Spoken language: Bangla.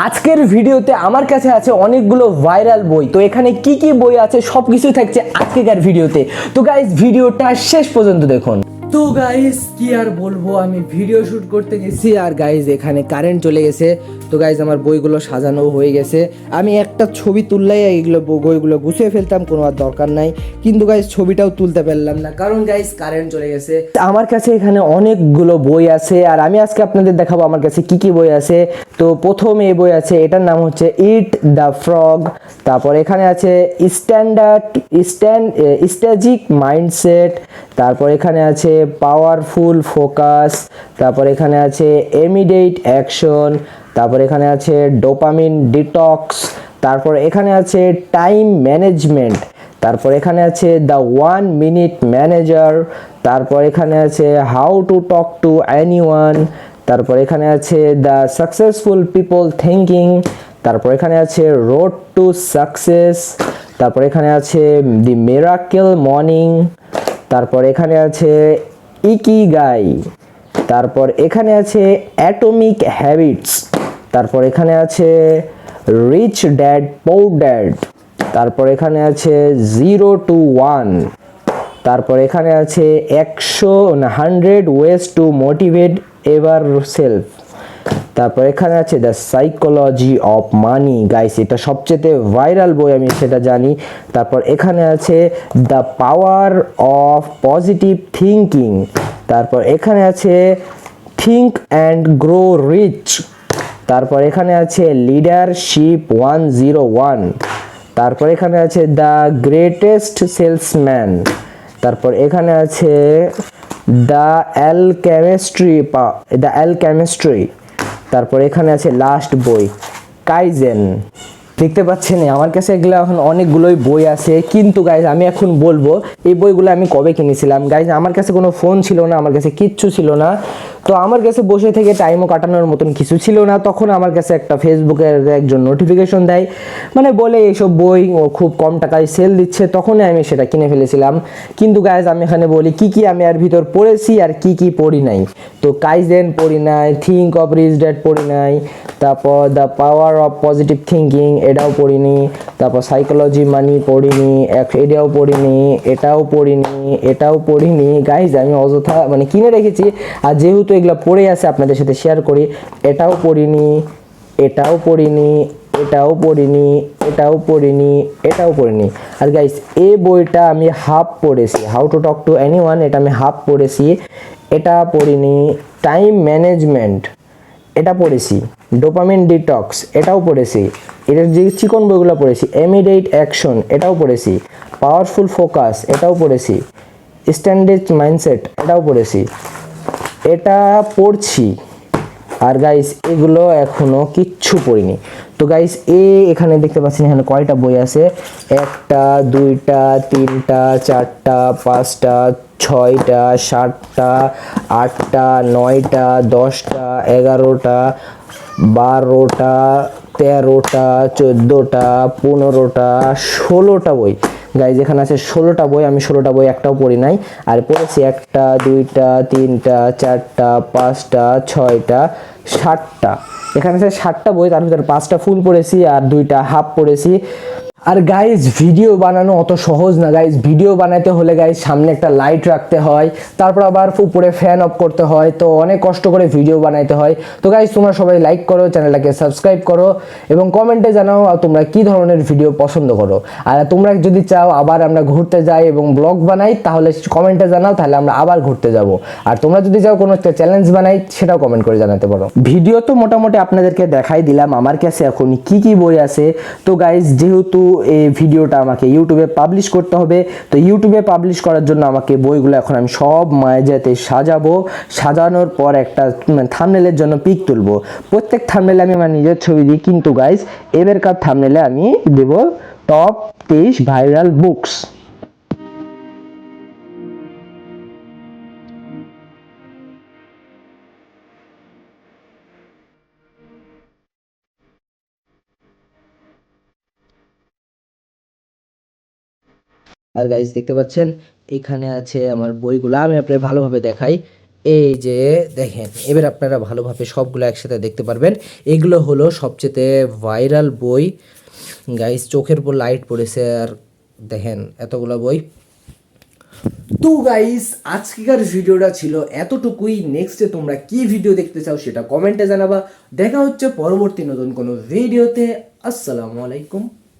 আজকের ভিডিওতে আমার কাছে আছে অনেকগুলো ভাইরাল বই। তো এখানে কি কি বই আছে সবকিছু থাকছে আজকের ভিডিওতে। তো গাইস ভিডিওটা শেষ পর্যন্ত দেখুন। তো গাইস কি আর বলবো, আমি ভিডিও শুট করতে গেছি আর গাইস এখানে কারেন্ট চলে গেছে। তো গাইস আমার বইগুলো সাজানো হয়ে গেছে। আমি একটা ছবি তুললেই এইগুলো বইগুলো গুছিয়ে ফেলতাম, কোনো আর দরকার নাই, কিন্তু গাইস ছবিটাও তুলতে পারলাম না কারণ গাইস কারেন্ট চলে গেছে। আমার কাছে এখানে অনেকগুলো বই আছে আর আমি আজকে আপনাদের দেখাবো আমার কাছে কি কি বই আছে। তো প্রথমে এই বই আছে, এটার নাম হচ্ছে ইট দ্য ফ্রগ। তারপর এখানে আছে স্ট্র্যাটেজিক মাইন্ডসেট। তারপর এখানে আছে পাওয়ারফুল ফোকাস। তারপর এখানে আছে ইমিডিয়েট অ্যাকশন। তারপর এখানে আছে ডোপামিন ডিটক্স। তারপর এখানে আছে টাইম ম্যানেজমেন্ট। তারপর এখানে আছে দ্য 1 মিনিট ম্যানেজার। তারপর এখানে আছে how to talk to anyone. তারপর এখানে আছে দ্য সাকসেসফুল পিপল থিঙ্কিং। তারপর এখানে আছে রোড টু সাকসেস। তারপর এখানে আছে দি মিরাকেল মর্নিং। তারপর এখানে আছে ইকিগাই। তারপর এখানে আছে অ্যাটমিক হ্যাবিটস। তারপর এখানে আছে রিচ ড্যাড পোর ড্যাড। তারপর এখানে আছে 0 to 1। তারপর এখানে আছে 100 ways to motivate ever self. তারপর এখানে আছে the psychology of money. Guys এটা সবচেয়ে ভাইরাল বই, আমি সেটা জানি। তারপর এখানে আছে the power of positive thinking. তারপর এখানে আছে থিঙ্ক অ্যান্ড গ্রো রিচ। তারপর এখানে আছে লিডারশিপ 101। তারপর এখানে আছে দ্য গ্রেটেস্ট সেলসম্যান। তারপর এখানে আছে দ্য অ্যালকেমিস্ট্রি। তারপর এখানে আছে লাস্ট বই কাইজেন। দেখতে পাচ্ছেন আমার কাছে এগুলো এখন অনেকগুলোই বই আছে, কিন্তু গাইজ আমি এখন বলবো এই বইগুলো আমি কবে কিনেছিলাম। গাইজ আমার কাছে কোনো ফোন ছিল না, আমার কাছে কিচ্ছু ছিল না। তো আমার কাছে বসে থেকে টাইমও কাটানোর মতন কিছু ছিল না। তখন আমার কাছে একটা ফেসবুকের একজন নোটিফিকেশন দেয়, মানে বলে এইসব বই খুব কম টাকায় সেল দিচ্ছে, তখনই আমি সেটা কিনে ফেলেছিলাম। কিন্তু গাইজ আমি এখানে বলি কি কি আমি এর ভিতর পড়েছি আর কি কি পড়ি নাই। তো কাইজেন পড়ি নাই, থিঙ্ক অফ রিচ ড্যাড পড়ি নাই, তারপর the power of positive thinking এটাও পড়িনি, তারপর সাইকোলজি মানি পড়িনি, এটাও পড়িনি, এটাও পড়িনি, এটাও পড়িনি। গাইজ আমি অযথা মানে কিনে রেখেছি, আর যেহেতু এগুলো পড়ে আছে আপনাদের সাথে শেয়ার করি। এটাও পড়িনি, এটাও পড়িনি, এটাও পড়িনি, এটাও পড়িনি, এটাও পড়িনি। আর গাইস এই বইটা আমি হাফ পড়েছি, how to talk to anyone, এটা আমি হাফ পড়েছি। এটা পড়িনি। টাইম ম্যানেজমেন্ট এটা পড়েছি। ডোপামিন ডিটক্স এটাও পড়েছি। এটার যে চিকন বইগুলো পড়েছি। ইমিডিয়েট অ্যাকশন এটাও পড়েছি। পাওয়ারফুল ফোকাস এটাও পড়েছি। স্ট্যান্ডার্ড মাইন্ডসেট এটাও পড়েছি, এটা পড়ছি। আর গাইস এগুলো এখনো কিচ্ছু পড়িনি। তো গাইস এখানে দেখতে পাচ্ছেন এখানে কয়টা বই আছে, 1টা 2টা 3টা 4টা 5টা 6টা 7টা 8টা 9টা 10টা 11টা 12টা 13টা 14টা 15টা 16টা বই। গাইজ এখানে আছে 16টা বই, আমি 16টা বই একটাও পড়ি নাই। আর পড়েছি 1টা 2টা 3টা 4টা 5টা 6টা 7টা। এখানে আছে 7টা বই, তার ভিতরে 5টা ফুল পড়েছি আর 2টা হাফ পড়েছি। আর গাইজ ভিডিও বানানো অত সহজ না। গাইজ ভিডিও বানাতে হলে গাইজ সামনে একটা লাইট রাখতে হয়, তারপর আবার উপরে ফ্যান অফ করতে হয়, তো অনেক কষ্ট করে ভিডিও বানাইতে হয়। তো গাইজ তোমরা সবাই লাইক করো, চ্যানেলটাকে সাবস্ক্রাইব করো এবং কমেন্টে জানাও তোমরা কি ধরনের ভিডিও পছন্দ করো। আর তোমরা যদি চাও আবার আমরা ঘুরতে যাই এবং ব্লগ বানাই তাহলে কমেন্টে জানাও, তাহলে আমরা আবার ঘুরতে যাব। আর তোমরা যদি চাও কোনো একটা চ্যালেঞ্জ বানাই সেটাও কমেন্ট করে জানাতে পারো। ভিডিও তো মোটামুটি আপনাদেরকে দেখাই দিলাম আমার কাছে এখন কি কি বই আছে। তো গাইজ যেহেতু এই ভিডিওটা আমাকে ইউটিউবে পাবলিশ করতে হবে, তো ইউটিউবে পাবলিশ করার জন্য আমাকে বইগুলো এখন আমি সব মায়াজাতে সাজাবো। সাজানোর পর একটা থাম্বনেলের জন্য পিক তুলবো। প্রত্যেক থাম্বনেলে আমি আমার নিজের ছবি দিই, কিন্তু গাইজ এবারকার থাম্বনেলে আমি দেব টপ 23 ভাইরাল বুকস। আর গাইজ দেখতে পাচ্ছেন এখানে আছে আমার বইগুলো, আমি আপনাদের ভালোভাবে দেখাই। এই যে দেখেন, এবার আপনারা ভালোভাবে সবগুলো একসাথে দেখতে পারবেন। এগুলো হলো সবচেয়ে ভাইরাল বই গাইস, চোখের উপর লাইট পড়েছে আর দেখেন এতগুলো বই। তো গাইস আজকের ভিডিওটা ছিল এতটুকুই। নেক্সটে তোমরা কি ভিডিও দেখতে চাও সেটা কমেন্টে জানাবা। দেখা হচ্ছে পরবর্তী নতুন কোনো ভিডিওতে। আসসালামু আলাইকুম।